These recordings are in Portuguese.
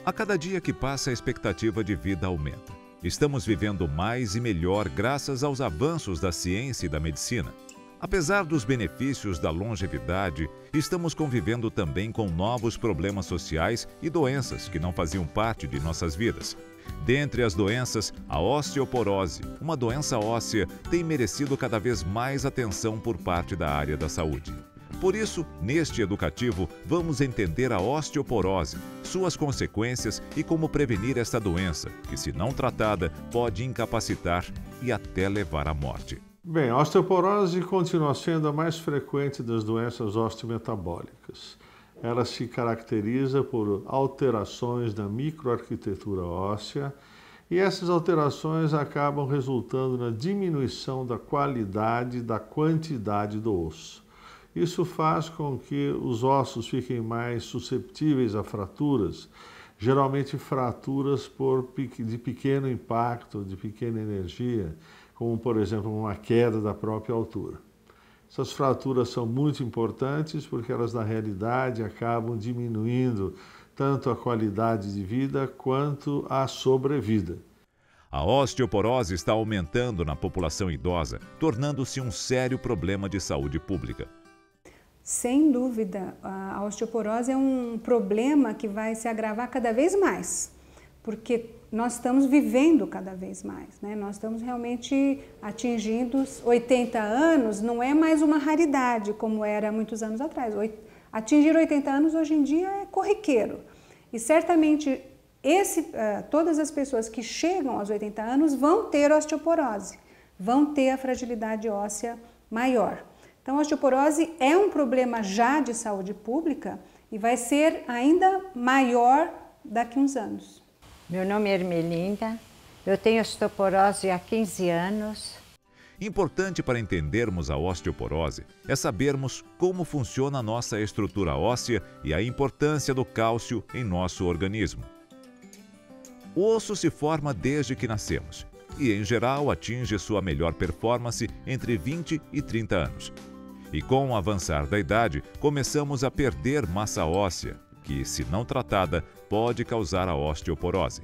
A cada dia que passa, a expectativa de vida aumenta. Estamos vivendo mais e melhor graças aos avanços da ciência e da medicina. Apesar dos benefícios da longevidade, estamos convivendo também com novos problemas sociais e doenças que não faziam parte de nossas vidas. Dentre as doenças, a osteoporose, uma doença óssea, tem merecido cada vez mais atenção por parte da área da saúde. Por isso, neste educativo, vamos entender a osteoporose, suas consequências e como prevenir esta doença, que, se não tratada, pode incapacitar e até levar à morte. Bem, a osteoporose continua sendo a mais frequente das doenças osteometabólicas. Ela se caracteriza por alterações na microarquitetura óssea e essas alterações acabam resultando na diminuição da qualidade e da quantidade do osso. Isso faz com que os ossos fiquem mais susceptíveis a fraturas, geralmente fraturas de pequeno impacto, de pequena energia, como, por exemplo, uma queda da própria altura. Essas fraturas são muito importantes porque elas, na realidade, acabam diminuindo tanto a qualidade de vida quanto a sobrevida. A osteoporose está aumentando na população idosa, tornando-se um sério problema de saúde pública. Sem dúvida, a osteoporose é um problema que vai se agravar cada vez mais, porque nós estamos vivendo cada vez mais, né? Nós estamos realmente atingindo os 80 anos, não é mais uma raridade como era muitos anos atrás. Atingir 80 anos hoje em dia é corriqueiro e certamente todas as pessoas que chegam aos 80 anos vão ter osteoporose, vão ter a fragilidade óssea maior. Então, a osteoporose é um problema já de saúde pública e vai ser ainda maior daqui a uns anos. Meu nome é Ermelinda, eu tenho osteoporose há 15 anos. Importante para entendermos a osteoporose é sabermos como funciona a nossa estrutura óssea e a importância do cálcio em nosso organismo. O osso se forma desde que nascemos e, em geral, atinge sua melhor performance entre 20 e 30 anos. E com o avançar da idade, começamos a perder massa óssea, que, se não tratada, pode causar a osteoporose.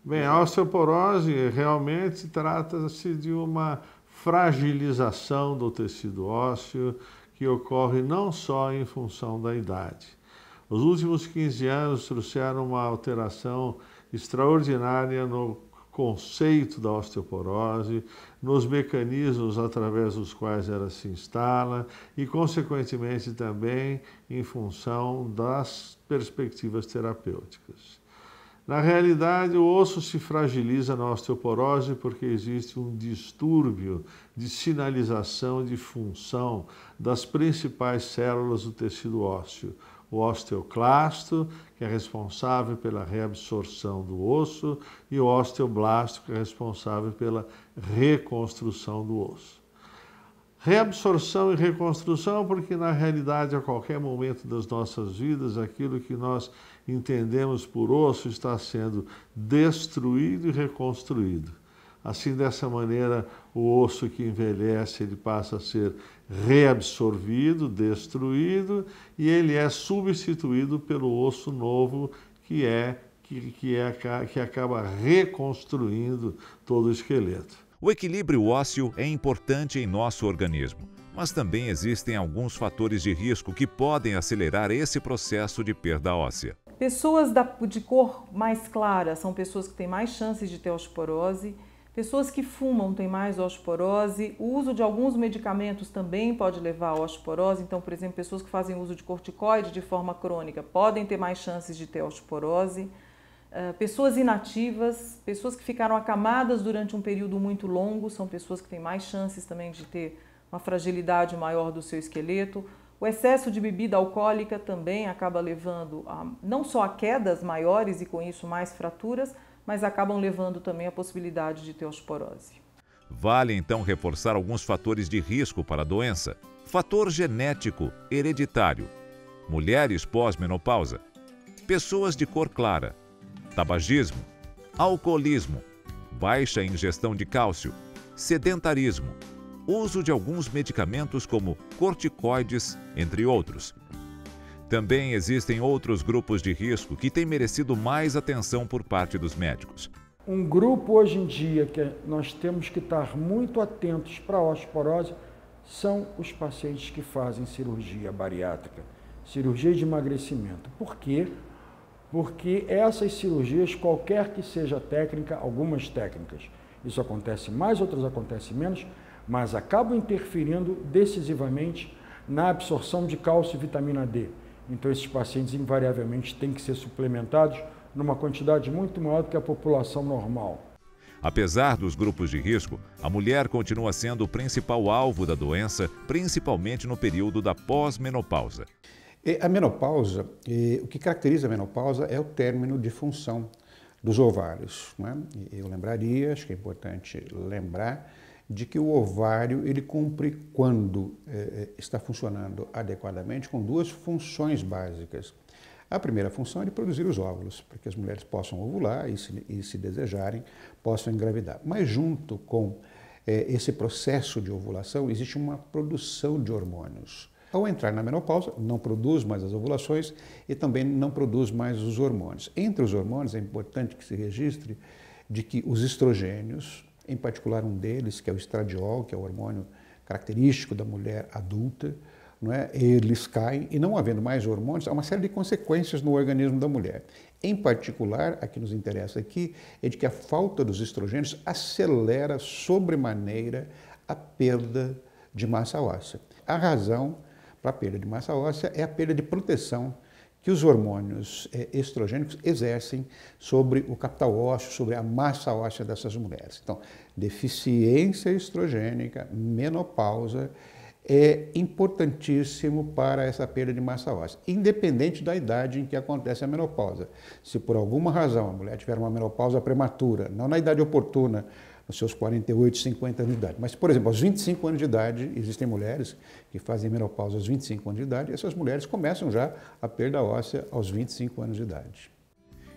Bem, a osteoporose realmente trata-se de uma fragilização do tecido ósseo que ocorre não só em função da idade. Os últimos 15 anos trouxeram uma alteração extraordinária no conceito da osteoporose, nos mecanismos através dos quais ela se instala e, consequentemente, também em função das perspectivas terapêuticas. Na realidade, o osso se fragiliza na osteoporose porque existe um distúrbio de sinalização de função das principais células do tecido ósseo. O osteoclasto, que é responsável pela reabsorção do osso, e o osteoblasto, que é responsável pela reconstrução do osso. Reabsorção e reconstrução porque, na realidade, a qualquer momento das nossas vidas, aquilo que nós entendemos por osso está sendo destruído e reconstruído. Assim, dessa maneira, o osso que envelhece, ele passa a ser reabsorvido, destruído, e ele é substituído pelo osso novo, que acaba reconstruindo todo o esqueleto. O equilíbrio ósseo é importante em nosso organismo, mas também existem alguns fatores de risco que podem acelerar esse processo de perda óssea. Pessoas de cor mais clara são pessoas que têm mais chances de ter osteoporose. Pessoas que fumam têm mais osteoporose. O uso de alguns medicamentos também pode levar à osteoporose. Então, por exemplo, pessoas que fazem uso de corticoide de forma crônica podem ter mais chances de ter osteoporose. Pessoas inativas, pessoas que ficaram acamadas durante um período muito longo, são pessoas que têm mais chances também de ter uma fragilidade maior do seu esqueleto. O excesso de bebida alcoólica também acaba levando não só a quedas maiores e com isso mais fraturas, mas acabam levando também a possibilidade de ter osteoporose. Vale então reforçar alguns fatores de risco para a doença. Fator genético hereditário, mulheres pós-menopausa, pessoas de cor clara, tabagismo, alcoolismo, baixa ingestão de cálcio, sedentarismo, uso de alguns medicamentos como corticoides, entre outros. Também existem outros grupos de risco que têm merecido mais atenção por parte dos médicos. Um grupo hoje em dia que nós temos que estar muito atentos para a osteoporose são os pacientes que fazem cirurgia bariátrica, cirurgia de emagrecimento. Por quê? Porque essas cirurgias, qualquer que seja a técnica, algumas técnicas, isso acontece mais, outras acontecem menos, mas acabam interferindo decisivamente na absorção de cálcio e vitamina D. Então, esses pacientes invariavelmente têm que ser suplementados numa quantidade muito maior do que a população normal. Apesar dos grupos de risco, a mulher continua sendo o principal alvo da doença, principalmente no período da pós-menopausa. A menopausa, o que caracteriza a menopausa é o término de função dos ovários, não é? Eu lembraria, acho que é importante lembrar, de que o ovário ele cumpre, quando está funcionando adequadamente, com duas funções básicas. A primeira função é de produzir os óvulos, para que as mulheres possam ovular e, se desejarem, possam engravidar. Mas junto com esse processo de ovulação, existe uma produção de hormônios. Ao entrar na menopausa, não produz mais as ovulações e também não produz mais os hormônios. Entre os hormônios, é importante que se registre de que os estrogênios, em particular um deles, que é o estradiol, que é o hormônio característico da mulher adulta, não é? Eles caem e, não havendo mais hormônios, há uma série de consequências no organismo da mulher. Em particular, a que nos interessa aqui é de que a falta dos estrogênios acelera sobremaneira a perda de massa óssea. A razão para a perda de massa óssea é a perda de proteção que os hormônios estrogênicos exercem sobre o capital ósseo, sobre a massa óssea dessas mulheres. Então, deficiência estrogênica, menopausa, é importantíssimo para essa perda de massa óssea, independente da idade em que acontece a menopausa. Se por alguma razão a mulher tiver uma menopausa prematura, não na idade oportuna, nos seus 48, 50 anos de idade, mas, por exemplo, aos 25 anos de idade, existem mulheres que fazem menopausa aos 25 anos de idade, e essas mulheres começam já a perda óssea aos 25 anos de idade.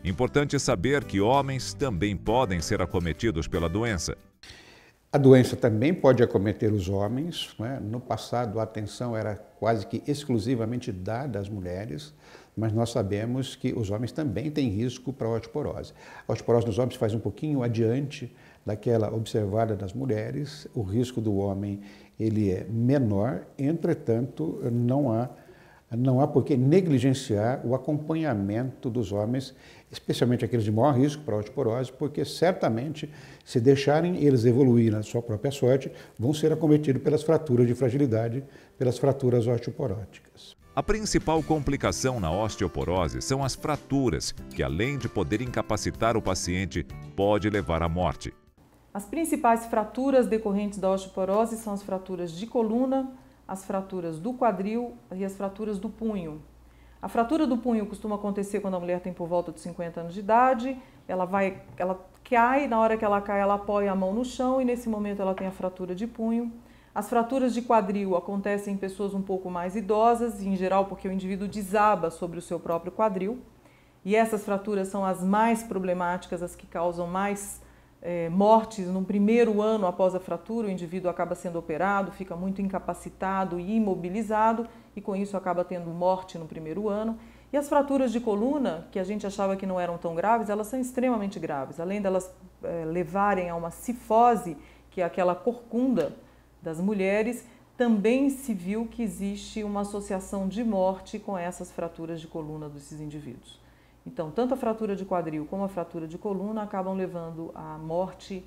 Importante saber que homens também podem ser acometidos pela doença. A doença também pode acometer os homens, não é? No passado, a atenção era quase que exclusivamente dada às mulheres, mas nós sabemos que os homens também têm risco para a osteoporose. A osteoporose nos homens faz um pouquinho adiante daquela observada nas mulheres. O risco do homem ele é menor, entretanto, não há por que negligenciar o acompanhamento dos homens, especialmente aqueles de maior risco para a osteoporose, porque certamente, se deixarem eles evoluir na sua própria sorte, vão ser acometidos pelas fraturas de fragilidade, pelas fraturas osteoporóticas. A principal complicação na osteoporose são as fraturas, que além de poder incapacitar o paciente, pode levar à morte. As principais fraturas decorrentes da osteoporose são as fraturas de coluna, as fraturas do quadril e as fraturas do punho. A fratura do punho costuma acontecer quando a mulher tem por volta de 50 anos de idade, ela cai, na hora que ela cai ela apoia a mão no chão e nesse momento ela tem a fratura de punho. As fraturas de quadril acontecem em pessoas um pouco mais idosas, em geral porque o indivíduo desaba sobre o seu próprio quadril. E essas fraturas são as mais problemáticas, as que causam mais mortes no primeiro ano após a fratura. O indivíduo acaba sendo operado, fica muito incapacitado e imobilizado e com isso acaba tendo morte no primeiro ano. E as fraturas de coluna, que a gente achava que não eram tão graves, elas são extremamente graves. Além delas levarem a uma cifose, que é aquela corcunda das mulheres, também se viu que existe uma associação de morte com essas fraturas de coluna desses indivíduos. Então, tanto a fratura de quadril como a fratura de coluna acabam levando à morte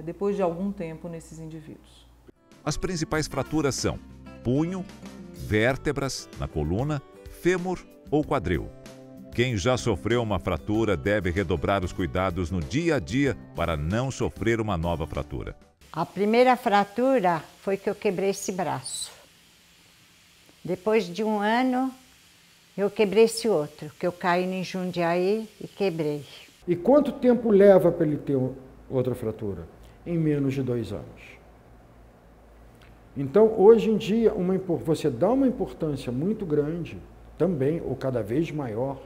depois de algum tempo nesses indivíduos. As principais fraturas são punho, vértebras na coluna, fêmur ou quadril. Quem já sofreu uma fratura deve redobrar os cuidados no dia a dia para não sofrer uma nova fratura. A primeira fratura foi que eu quebrei esse braço. Depois de um ano, eu quebrei esse outro, que eu caí em Jundiaí e quebrei. E quanto tempo leva para ele ter outra fratura? Em menos de 2 anos. Então, hoje em dia, você dá uma importância muito grande, também, ou cada vez maior,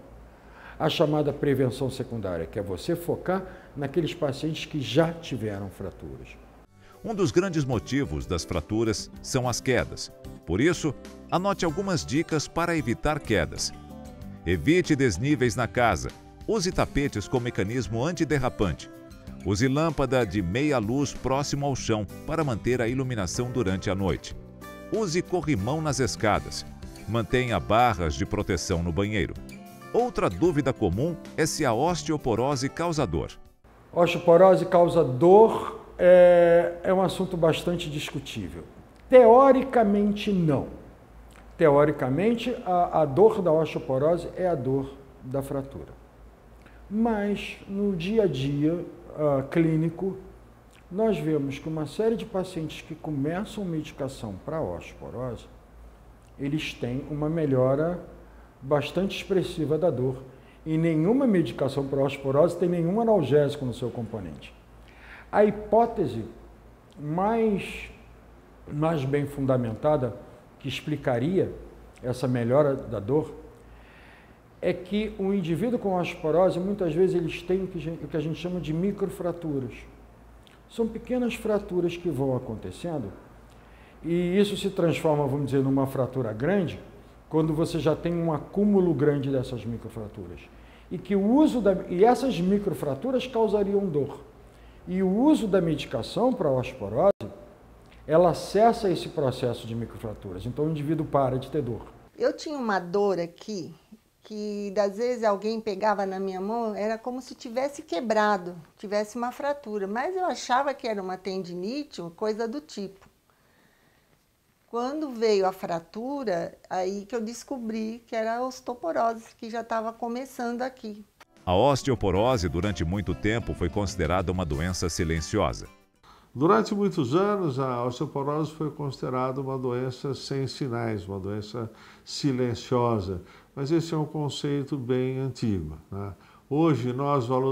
à chamada prevenção secundária, que é você focar naqueles pacientes que já tiveram fraturas. Um dos grandes motivos das fraturas são as quedas. Por isso, anote algumas dicas para evitar quedas. Evite desníveis na casa. Use tapetes com mecanismo antiderrapante. Use lâmpada de meia luz próximo ao chão para manter a iluminação durante a noite. Use corrimão nas escadas. Mantenha barras de proteção no banheiro. Outra dúvida comum é se a osteoporose causa dor. Osteoporose causa dor é um assunto bastante discutível. Teoricamente, não. Teoricamente, a dor da osteoporose é a dor da fratura. Mas, no dia a dia clínico, nós vemos que uma série de pacientes que começam medicação para osteoporose, eles têm uma melhora bastante expressiva da dor. E nenhuma medicação para osteoporose tem nenhum analgésico no seu componente. A hipótese mais bem fundamentada que explicaria essa melhora da dor é que o indivíduo com osteoporose, muitas vezes, eles têm o que a gente chama de microfraturas. São pequenas fraturas que vão acontecendo e isso se transforma, vamos dizer, numa fratura grande quando você já tem um acúmulo grande dessas microfraturas. E essas microfraturas causariam dor. E o uso da medicação para a osteoporose, ela cessa esse processo de microfraturas. Então o indivíduo para de ter dor. Eu tinha uma dor aqui, que às vezes alguém pegava na minha mão, era como se tivesse quebrado, tivesse uma fratura. Mas eu achava que era uma tendinite, uma coisa do tipo. Quando veio a fratura, aí que eu descobri que era a osteoporose, que já estava começando aqui. A osteoporose, durante muito tempo, foi considerada uma doença silenciosa. Durante muitos anos, a osteoporose foi considerada uma doença sem sinais, uma doença silenciosa. Mas esse é um conceito bem antigo, né? Hoje,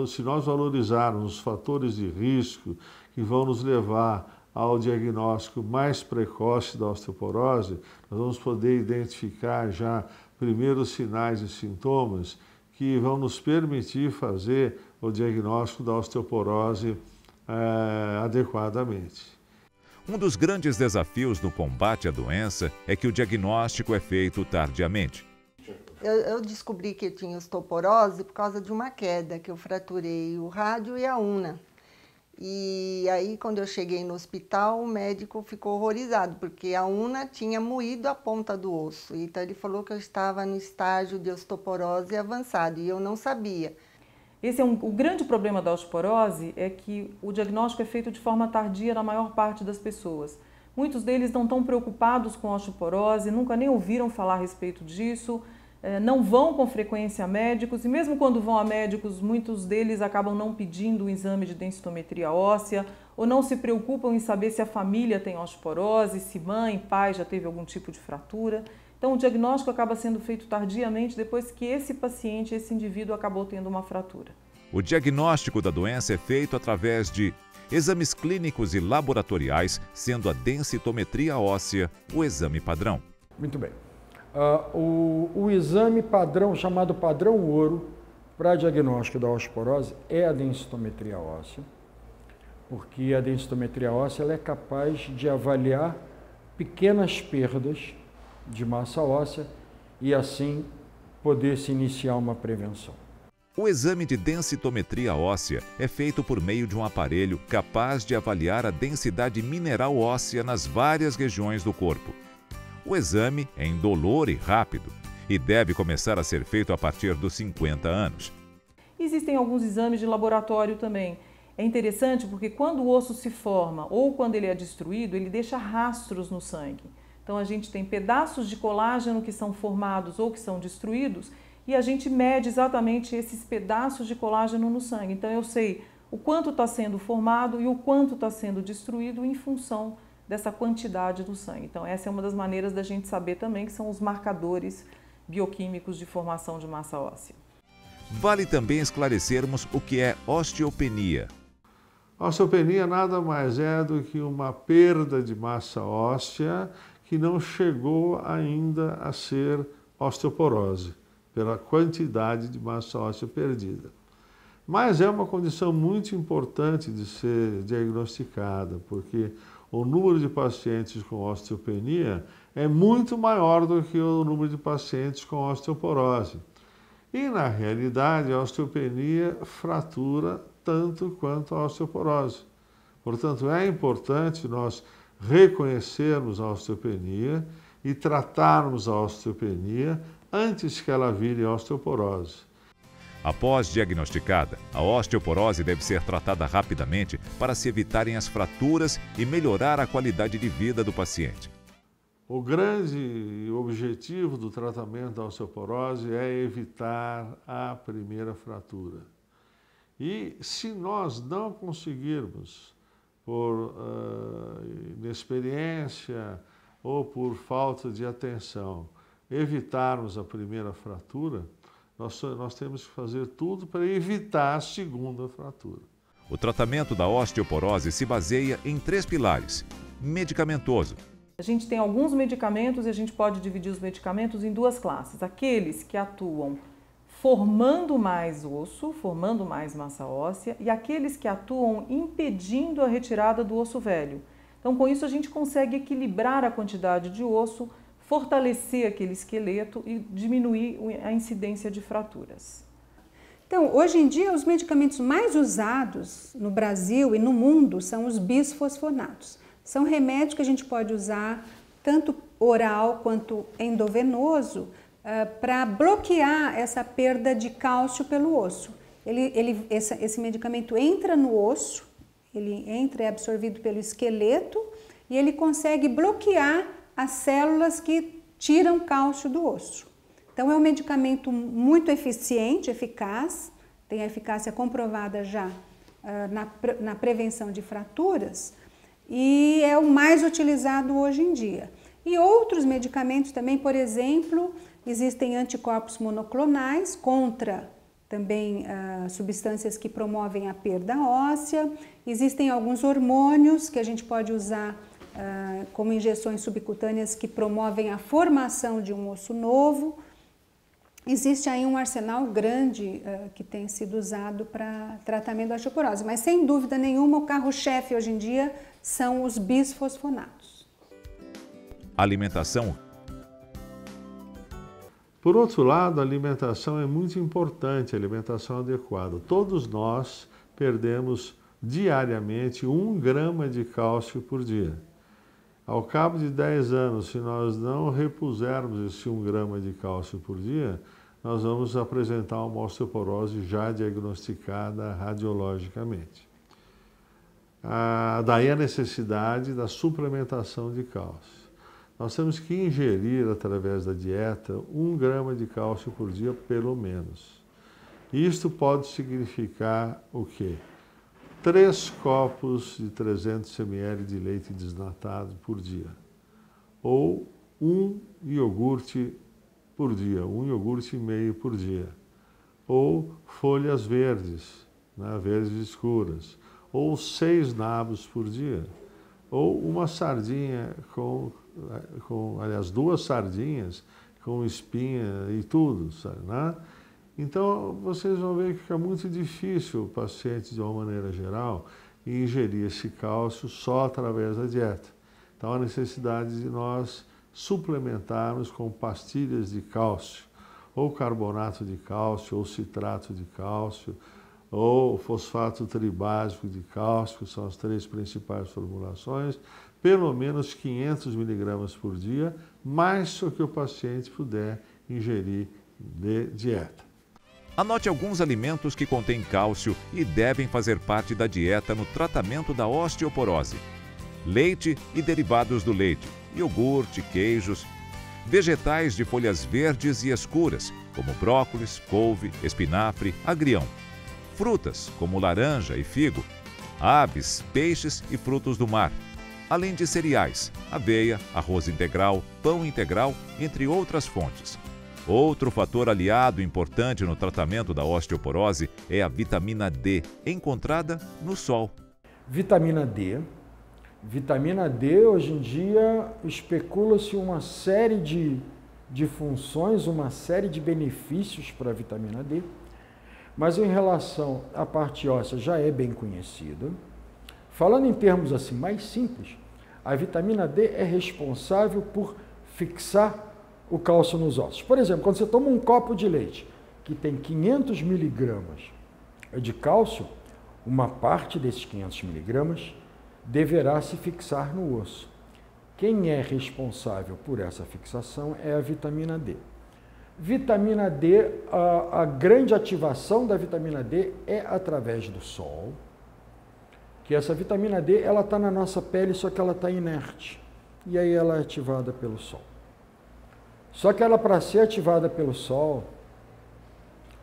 se nós valorizarmos os fatores de risco que vão nos levar ao diagnóstico mais precoce da osteoporose, nós vamos poder identificar já primeiros sinais e sintomas que vão nos permitir fazer o diagnóstico da osteoporose adequadamente. Um dos grandes desafios no combate à doença é que o diagnóstico é feito tardiamente. Eu descobri que eu tinha osteoporose por causa de uma queda, que eu fraturei o rádio e a una. E aí, quando eu cheguei no hospital, o médico ficou horrorizado, porque a una tinha moído a ponta do osso. Então, ele falou que eu estava no estágio de osteoporose avançado, e eu não sabia. Esse é o grande problema da osteoporose, é que o diagnóstico é feito de forma tardia na maior parte das pessoas. Muitos deles não estão preocupados com a osteoporose, nunca nem ouviram falar a respeito disso, não vão com frequência a médicos, e mesmo quando vão a médicos, muitos deles acabam não pedindo o exame de densitometria óssea, ou não se preocupam em saber se a família tem osteoporose, se mãe, pai já teve algum tipo de fratura. Então o diagnóstico acaba sendo feito tardiamente depois que esse paciente, esse indivíduo, acabou tendo uma fratura. O diagnóstico da doença é feito através de exames clínicos e laboratoriais, sendo a densitometria óssea o exame padrão. Muito bem. O exame padrão, chamado padrão ouro, para diagnóstico da osteoporose é a densitometria óssea, porque a densitometria óssea ela é capaz de avaliar pequenas perdas de massa óssea e assim poder se iniciar uma prevenção. O exame de densitometria óssea é feito por meio de um aparelho capaz de avaliar a densidade mineral óssea nas várias regiões do corpo. O exame é indolor e rápido e deve começar a ser feito a partir dos 50 anos. Existem alguns exames de laboratório também. É interessante porque quando o osso se forma ou quando ele é destruído, ele deixa rastros no sangue. Então a gente tem pedaços de colágeno que são formados ou que são destruídos e a gente mede exatamente esses pedaços de colágeno no sangue. Então eu sei o quanto está sendo formado e o quanto está sendo destruído em função dessa quantidade do sangue. Então essa é uma das maneiras da gente saber também que são os marcadores bioquímicos de formação de massa óssea. Vale também esclarecermos o que é osteopenia. A osteopenia nada mais é do que uma perda de massa óssea que não chegou ainda a ser osteoporose, pela quantidade de massa óssea perdida. Mas é uma condição muito importante de ser diagnosticada, porque o número de pacientes com osteopenia é muito maior do que o número de pacientes com osteoporose. E, na realidade, a osteopenia fratura tanto quanto a osteoporose. Portanto, é importante nós reconhecermos a osteopenia e tratarmos a osteopenia antes que ela vire osteoporose. Após diagnosticada, a osteoporose deve ser tratada rapidamente para se evitarem as fraturas e melhorar a qualidade de vida do paciente. O grande objetivo do tratamento da osteoporose é evitar a primeira fratura. E se nós não conseguirmos, por inexperiência ou por falta de atenção, evitarmos a primeira fratura, nós temos que fazer tudo para evitar a segunda fratura. O tratamento da osteoporose se baseia em 3 pilares: medicamentoso. A gente tem alguns medicamentos e a gente pode dividir os medicamentos em 2 classes. Aqueles que atuam formando mais osso, formando mais massa óssea, e aqueles que atuam impedindo a retirada do osso velho. Então, com isso, a gente consegue equilibrar a quantidade de osso, fortalecer aquele esqueleto e diminuir a incidência de fraturas. Então, hoje em dia, os medicamentos mais usados no Brasil e no mundo são os bisfosfonatos. São remédios que a gente pode usar tanto oral quanto endovenoso para bloquear essa perda de cálcio pelo osso. Esse medicamento entra no osso, ele entra, é absorvido pelo esqueleto e ele consegue bloquear as células que tiram cálcio do osso. Então é um medicamento muito eficiente, eficaz, tem a eficácia comprovada já na prevenção de fraturas e é o mais utilizado hoje em dia. E outros medicamentos também, por exemplo, existem anticorpos monoclonais contra também substâncias que promovem a perda óssea, existem alguns hormônios que a gente pode usar como injeções subcutâneas que promovem a formação de um osso novo. Existe aí um arsenal grande que tem sido usado para tratamento da osteoporose, mas sem dúvida nenhuma o carro-chefe hoje em dia são os bisfosfonatos. Alimentação. Por outro lado, a alimentação é muito importante, a alimentação adequada. Todos nós perdemos diariamente 1 grama de cálcio por dia. Ao cabo de 10 anos, se nós não repusermos esse 1 grama de cálcio por dia, nós vamos apresentar uma osteoporose já diagnosticada radiologicamente. Daí a necessidade da suplementação de cálcio. Nós temos que ingerir, através da dieta, 1 grama de cálcio por dia, pelo menos. Isto pode significar o quê? 3 copos de 300 ml de leite desnatado por dia. Ou 1 iogurte por dia, 1 iogurte e meio por dia. Ou folhas verdes, verdes escuras. Ou 6 nabos por dia. Ou uma sardinha aliás, 2 sardinhas com espinha e tudo, sabe, né? Então, vocês vão ver que fica muito difícil o paciente, de uma maneira geral, ingerir esse cálcio só através da dieta. Então, a necessidade de nós suplementarmos com pastilhas de cálcio, ou carbonato de cálcio, ou citrato de cálcio, ou fosfato tribásico de cálcio, que são as 3 principais formulações, pelo menos 500 miligramas por dia, mais o que o paciente puder ingerir de dieta. Anote alguns alimentos que contêm cálcio e devem fazer parte da dieta no tratamento da osteoporose: leite e derivados do leite, iogurte, queijos, vegetais de folhas verdes e escuras, como brócolis, couve, espinafre, agrião, frutas, como laranja e figo, aves, peixes e frutos do mar, além de cereais, aveia, arroz integral, pão integral, entre outras fontes. Outro fator aliado importante no tratamento da osteoporose é a vitamina D, encontrada no sol. Vitamina D. Vitamina D, hoje em dia, especula-se uma série de funções, uma série de benefícios para a vitamina D, mas em relação à parte óssea já é bem conhecida. Falando em termos assim mais simples, a vitamina D é responsável por fixar o cálcio nos ossos. Por exemplo, quando você toma um copo de leite, que tem 500 miligramas de cálcio, uma parte desses 500 miligramas deverá se fixar no osso. Quem é responsável por essa fixação é a vitamina D. Vitamina D, a grande ativação da vitamina D é através do sol, que essa vitamina D ela está na nossa pele, só que ela está inerte, e aí ela é ativada pelo sol. Só que ela, para ser ativada pelo sol,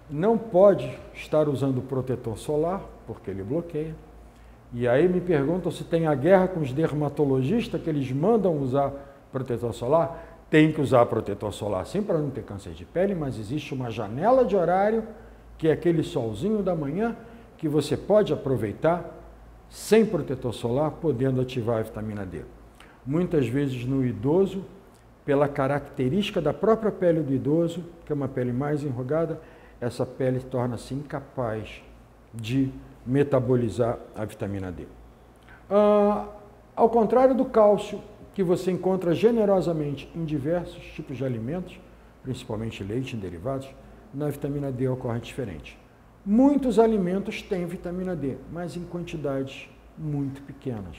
não pode estar usando protetor solar, porque ele bloqueia. E aí me perguntam se tem a guerra com os dermatologistas, que eles mandam usar protetor solar. Tem que usar protetor solar sim, para não ter câncer de pele, mas existe uma janela de horário, que é aquele solzinho da manhã, que você pode aproveitar sem protetor solar, podendo ativar a vitamina D. Muitas vezes no idoso, pela característica da própria pele do idoso, que é uma pele mais enrugada, essa pele torna-se incapaz de metabolizar a vitamina D. Ao contrário do cálcio, que você encontra generosamente em diversos tipos de alimentos, principalmente leite e derivados, na vitamina D ocorre diferente. Muitos alimentos têm vitamina D, mas em quantidades muito pequenas.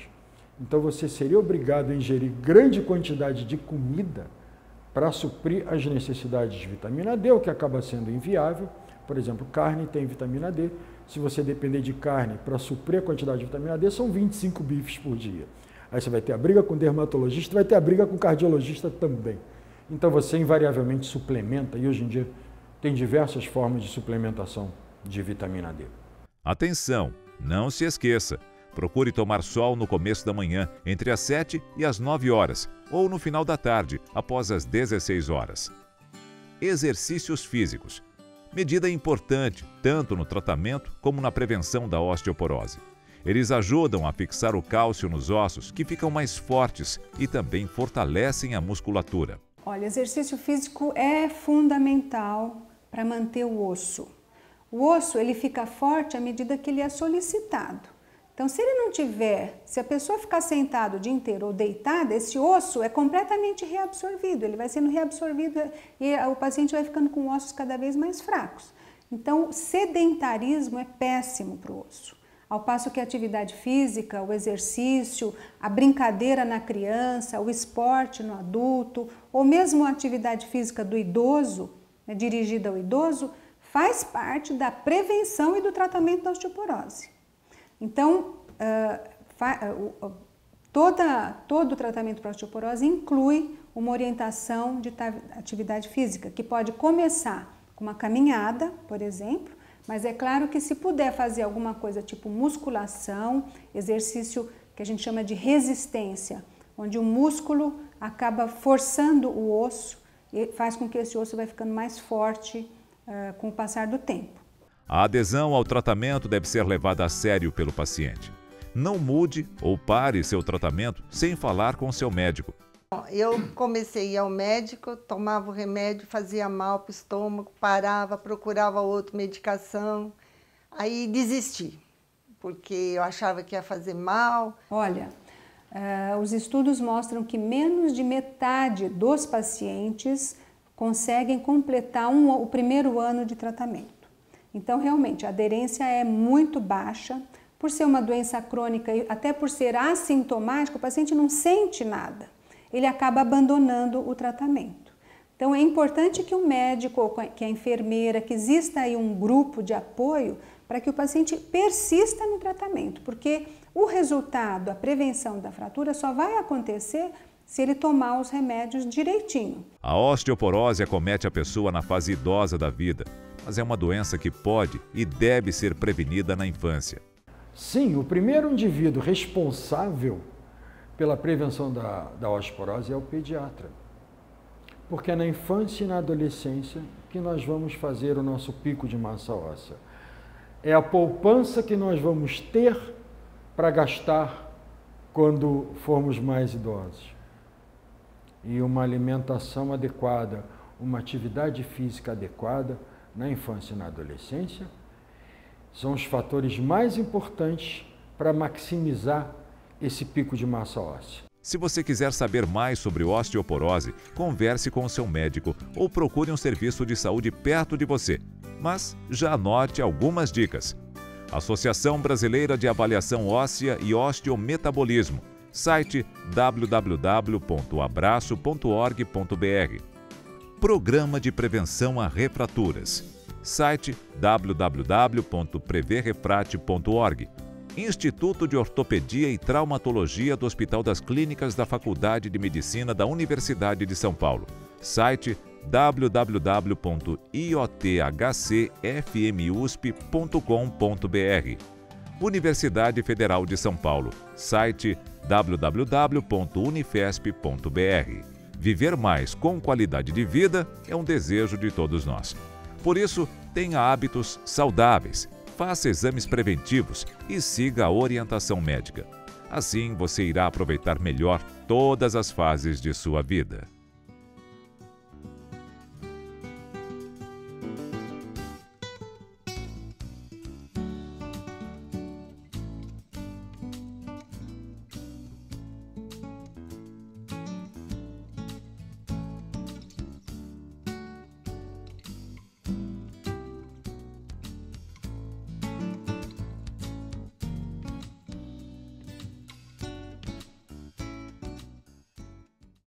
Então você seria obrigado a ingerir grande quantidade de comida para suprir as necessidades de vitamina D, o que acaba sendo inviável. Por exemplo, carne tem vitamina D. Se você depender de carne para suprir a quantidade de vitamina D, são 25 bifes por dia. Aí você vai ter a briga com o dermatologista, vai ter a briga com o cardiologista também. Então você invariavelmente suplementa, e hoje em dia tem diversas formas de suplementação de vitamina D. Atenção, não se esqueça. Procure tomar sol no começo da manhã, entre as 7 e as 9 horas, ou no final da tarde, após as 16 horas. Exercícios físicos. Medida importante, tanto no tratamento como na prevenção da osteoporose. Eles ajudam a fixar o cálcio nos ossos, que ficam mais fortes, e também fortalecem a musculatura. Olha, exercício físico é fundamental para manter o osso. O osso ele fica forte à medida que ele é solicitado. Então, se ele não tiver, se a pessoa ficar sentada o dia inteiro ou deitada, esse osso é completamente reabsorvido, ele vai sendo reabsorvido e o paciente vai ficando com ossos cada vez mais fracos. Então, o sedentarismo é péssimo para o osso. Ao passo que a atividade física, o exercício, a brincadeira na criança, o esporte no adulto, ou mesmo a atividade física do idoso, dirigida ao idoso, faz parte da prevenção e do tratamento da osteoporose. Então, todo o tratamento para osteoporose inclui uma orientação de atividade física, que pode começar com uma caminhada, por exemplo, mas é claro que se puder fazer alguma coisa tipo musculação, exercício que a gente chama de resistência, onde o músculo acaba forçando o osso e faz com que esse osso vai ficando mais forte com o passar do tempo. A adesão ao tratamento deve ser levada a sério pelo paciente. Não mude ou pare seu tratamento sem falar com seu médico. Eu comecei a ir ao médico, tomava o remédio, fazia mal para o estômago, parava, procurava outra medicação, aí desisti, porque eu achava que ia fazer mal. Olha, os estudos mostram que menos de metade dos pacientes conseguem completar o primeiro ano de tratamento. Então, realmente, a aderência é muito baixa. Por ser uma doença crônica e até por ser assintomática, o paciente não sente nada. Ele acaba abandonando o tratamento. Então, é importante que o médico, ou que a enfermeira, que exista aí um grupo de apoio para que o paciente persista no tratamento, porque o resultado, a prevenção da fratura só vai acontecer se ele tomar os remédios direitinho. A osteoporose acomete a pessoa na fase idosa da vida, mas é uma doença que pode e deve ser prevenida na infância. Sim, o primeiro indivíduo responsável pela prevenção da osteoporose é o pediatra. Porque é na infância e na adolescência que nós vamos fazer o nosso pico de massa óssea. É a poupança que nós vamos ter para gastar quando formos mais idosos. E uma alimentação adequada, uma atividade física adequada na infância e na adolescência são os fatores mais importantes para maximizar esse pico de massa óssea. Se você quiser saber mais sobre osteoporose, converse com o seu médico ou procure um serviço de saúde perto de você. mas já anote algumas dicas. Associação Brasileira de Avaliação Óssea e Osteometabolismo, site www.abraço.org.br. Programa de Prevenção a Refraturas, site www.preverrefrate.org. Instituto de Ortopedia e Traumatologia do Hospital das Clínicas da Faculdade de Medicina da Universidade de São Paulo, site www.iothcfmusp.com.br. Universidade Federal de São Paulo, site www.unifesp.br. Viver mais com qualidade de vida é um desejo de todos nós. Por isso, tenha hábitos saudáveis, faça exames preventivos e siga a orientação médica. Assim, você irá aproveitar melhor todas as fases de sua vida.